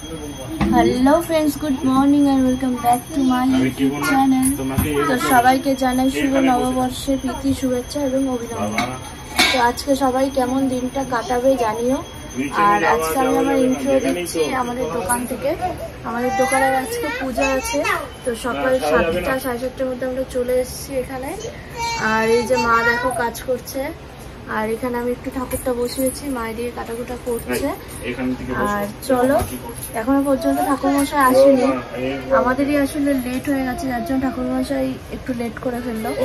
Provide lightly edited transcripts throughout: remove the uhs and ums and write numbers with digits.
Hello friends, good morning and welcome back to my YouTube channel. तो सबाइके জানাই শুভ নববর্ষের প্রীতি শুভেচ্ছা এবং অভিনন্দন। তো আজকে সবাই কেমন দিনটা কাটাবে জানিও। আর আজকে আমি আমার ইন্ট্রো দিচ্ছি আমাদের দোকান থেকে। আমাদের দোকানে আজকে পূজা আছে, তো সকাল 7টা 7:30টার মধ্যে আমরা চলে এসেছি এখানে। আর এই যে মা দেখো কাজ করছে, আর এখানে আমি একটু ঠাকুরটা বসিয়েছি, মায়ের দিয়ে কাটাকুটা করছে। আর চলো, এখনো পর্যন্ত ঠাকুরমশাই আসেনি, আমাদেরই আসলে লেট হয়ে গেছে, যার জন্য ঠাকুরমশাই একটু লেট করে ফেললো। তো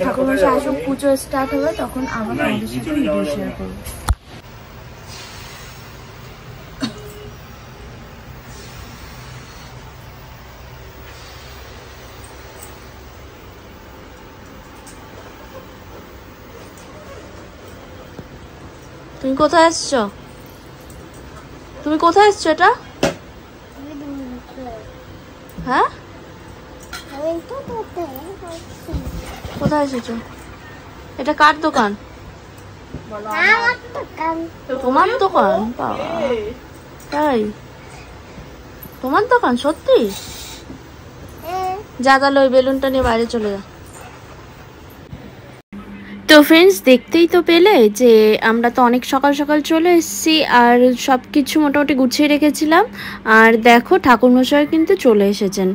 ঠাকুরমশাই আসুক, পুজো স্টার্ট হবে, তখন আবার আমাদের সাথে ভিডিও শেয়ার করবো। তুমি কোথায় আসছো? তুমি কোথায় আসছো? এটা হ্যাঁ, কোথায় এসেছো? এটা কার দোকান? তোমার দোকান? তাই তোমার দোকান? সত্যি? যা তাহলে ওই বেলুনটা নিয়ে বাইরে চলে যা। তো ফ্রেন্ডস, দেখতেই তো পেলে যে আমরা তো অনেক সকাল সকাল চলে এসেছি, আর সব কিছু মোটামুটি গুছিয়ে রেখেছিলাম। আর দেখো ঠাকুরমশাই কিন্তু চলে এসেছেন।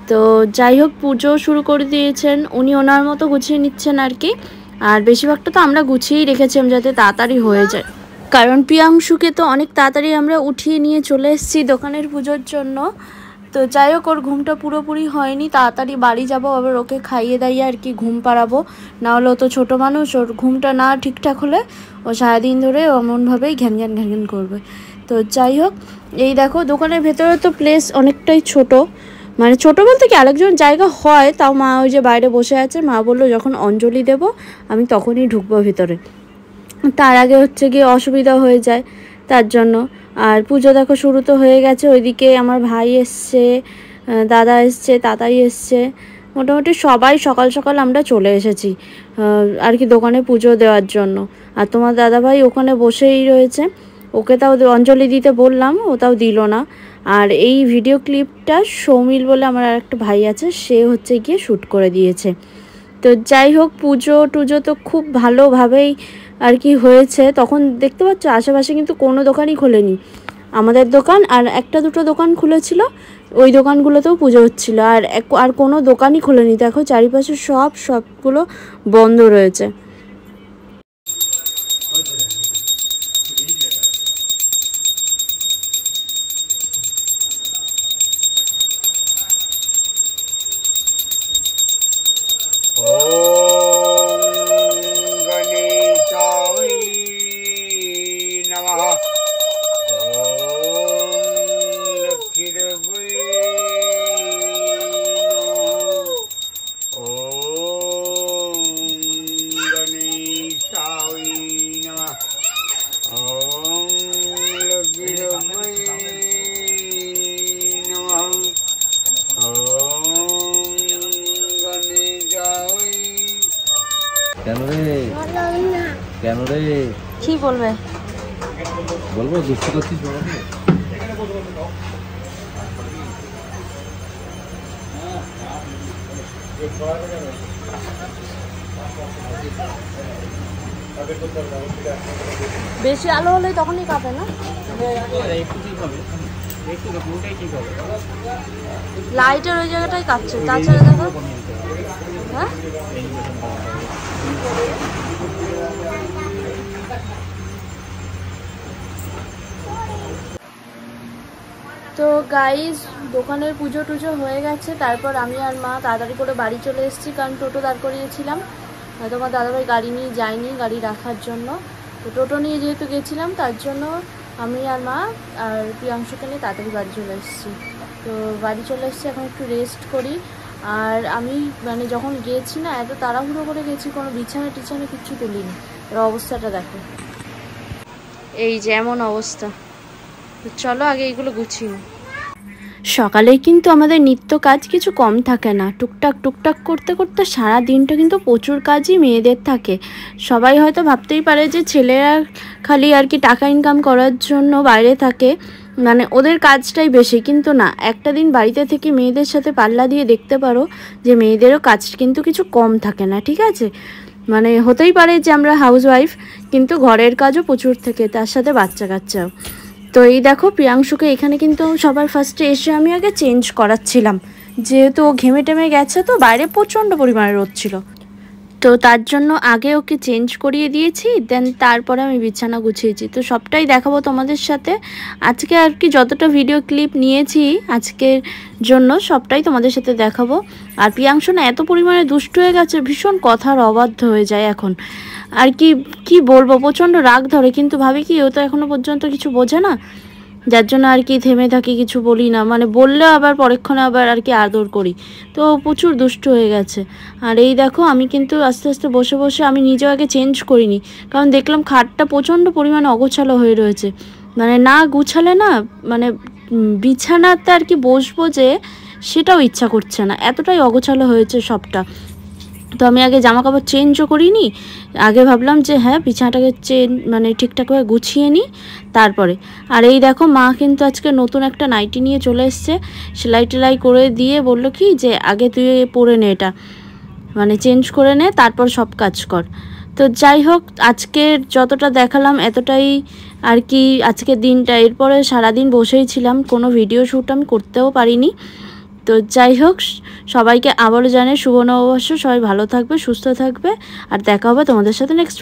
তো যাই হোক, পুজো শুরু করে দিয়েছেন, উনি ওনার মতো গুছিয়ে নিচ্ছেন আর কি। আর বেশিরভাগটা তো আমরা গুছিয়েই রেখেছিলাম যাতে তাড়াতাড়ি হয়ে যায়, কারণ প্রিয়াংশুকে তো অনেক তাড়াতাড়ি আমরা উঠিয়ে নিয়ে চলে এসেছি দোকানের পুজোর জন্য। তো যাই হোক, ওর ঘুমটা পুরোপুরি হয়নি, তাড়াতাড়ি বাড়ি যাবো, আবার ওকে খাইয়ে দাইয়ে আর কি ঘুম পাড়াবো। নাহলে ও তো ছোটো মানুষ, ওর ঘুমটা না ঠিকঠাক হলে ও সারাদিন ধরে এমনভাবেই ঘ্যান ঘ্যান ঘ্যান ঘ্যান করবে। তো যাই হোক, এই দেখো দোকানের ভেতরে তো প্লেস অনেকটাই ছোট, মানে ছোটো বলতে কি আরেকজন জায়গা হয়, তাও মা ওই যে বাইরে বসে আছে, মা বললো যখন অঞ্জলি দেব আমি তখনই ঢুকবো ভিতরে, তার আগে হচ্ছে গিয়ে অসুবিধা হয়ে যায়, তার জন্য। আর পুজো দেখো শুরু তো হয়ে গেছে, ওইদিকে আমার ভাই এসছে, দাদা এসছে, তাতাই এসছে, মোটামুটি সবাই সকাল সকাল আমরা চলে এসেছি আর কি দোকানে পুজো দেওয়ার জন্য। আর তোমার দাদা ভাই ওখানে বসেই রয়েছে, ওকে তাও অঞ্জলি দিতে বললাম, ও তাও দিল না। আর এই ভিডিও ক্লিপটা সৌমিল বলে আমার আর একটা ভাই আছে, সে হচ্ছে গিয়ে শ্যুট করে দিয়েছে। তো যাই হোক, পুজো টুজো তো খুব ভালোভাবেই আর কি হয়েছে। তখন দেখতে পাচ্ছ আশেপাশে কিন্তু কোনো দোকানই খোলেনি, আমাদের দোকান আর একটা দুটো দোকান খুলেছিল, ওই দোকানগুলোতেও পুজো হচ্ছিল, আর কোনো দোকানই খোলেনি। দেখো চারিপাশে সবগুলো বন্ধ রয়েছে। কেন রে? কি বলবে? বলবো দুষ্টু করছিস বাবা। বেশি আলো হলে তখনই কাঁপে না, লাইটের ওই জায়গাটাই কাঁপছে, তাছাড়া দেখো। হ্যাঁ, তো গাইস দোকানের পুজো টুজো হয়ে গেছে, তারপর আমি আর মা তাড়াতাড়ি করে বাড়ি চলে এসেছি, কারণ টোটো দাঁড় করিয়েছিলাম। তোমার দাদাভাই গাড়ি নিয়ে যায়নি গাড়ি রাখার জন্য, তো টোটো নিয়ে যেহেতু গেছিলাম তার জন্য আমি আর মা আর প্রিয়াংশুকে নিয়ে তাড়াতাড়ি বাড়ি চলে এসেছি। তো বাড়ি চলে এসেছি, এখন একটু রেস্ট করি। আর আমি মানে যখন গেছি না, এত তাড়াহুড়ো করে গেছি, কোনো বিছানা টিছানা কিচ্ছু তুলিনি। এর অবস্থাটা দেখো, এই যেমন অবস্থা। তো চলো আগে এইগুলো গুছিয়ে। সকালে কিন্তু আমাদের নিত্য কাজ কিছু কম থাকে না, টুকটাক টুকটাক করতে করতে সারা দিনটা কিন্তু প্রচুর কাজই মেয়েদের থাকে। সবাই হয়তো ভাবতেই পারে যে ছেলেরা খালি আর কি টাকা ইনকাম করার জন্য বাইরে থাকে, মানে ওদের কাজটাই বেশি, কিন্তু না, একটা দিন বাড়িতে থেকে মেয়েদের সাথে পাল্লা দিয়ে দেখতে পারো যে মেয়েদেরও কাজ কিন্তু কিছু কম থাকে না, ঠিক আছে। মানে হতেই পারে যে আমরা হাউসওয়াইফ, কিন্তু ঘরের কাজও প্রচুর থাকে, তার সাথে বাচ্চা কাচ্চাও। তো এই দেখো প্রিয়াংশুকে এখানে কিন্তু সবার ফার্স্টে এসে আমি আগে চেঞ্জ করাচ্ছিলাম, যেহেতু ও ঘেমে টেমে গেছে, তো বাইরে প্রচণ্ড পরিমাণে রোদ ছিল, তো তার জন্য আগে ওকে চেঞ্জ করিয়ে দিয়েছি, দেন তারপরে আমি বিছানা গুছিয়েছি। তো সবটাই দেখাবো তোমাদের সাথে আজকে, আর কি যতটা ভিডিও ক্লিপ নিয়েছি আজকের জন্য সবটাই তোমাদের সাথে দেখাবো। আর প্রিয়াংশু না এত পরিমাণে দুষ্ট হয়ে গেছে, ভীষণ কথার অবাধ্য হয়ে যায় এখন, আর কি বলবো, প্রচণ্ড রাগ ধরে, কিন্তু ভাবি কি ও তো এখনও পর্যন্ত কিছু বোঝে না, যার জন্য আর কি থেমে থাকি, কিছু বলি না, মানে বললেও আবার পরক্ষণে আবার আর কি আদর করি। তো প্রচুর দুষ্ট হয়ে গেছে। আর এই দেখো আমি কিন্তু আস্তে আস্তে বসে বসে আমি নিজেও আগে চেঞ্জ করিনি, কারণ দেখলাম খাটটা প্রচণ্ড পরিমাণে অগোছালো হয়ে রয়েছে, মানে না গুছালে না, মানে বিছানাতে আর কি বসবো যে সেটাও ইচ্ছা করছে না, এতটাই অগোছালো হয়েছে সবটা। তো আমি আগে জামা কাপড় চেঞ্জও করিনি, আগে ভাবলাম যে হ্যাঁ বিছানাটাকে মানে ঠিকঠাকভাবে গুছিয়ে নিই তারপরে। আর এই দেখো মা কিন্তু আজকে নতুন একটা নাইটি নিয়ে চলে এসছে, সেলাই টেলাই করে দিয়ে বলল কি যে আগে তুই পরে নে এটা, মানে চেঞ্জ করে নে, তারপর সব কাজ কর। তো যাই হোক আজকের যতটা দেখালাম এতটাই আর কি আজকের দিনটা, এরপরে সারাদিন বসেই ছিলাম, কোনো ভিডিও শ্যুট আমি করতেও পারিনি। তো যাই হোক সবাইকে আবারও জানাই শুভ নববর্ষ, সবাই ভালো থাকবে, সুস্থ থাকবে, আর দেখা হবে তোমাদের সাথে নেক্সট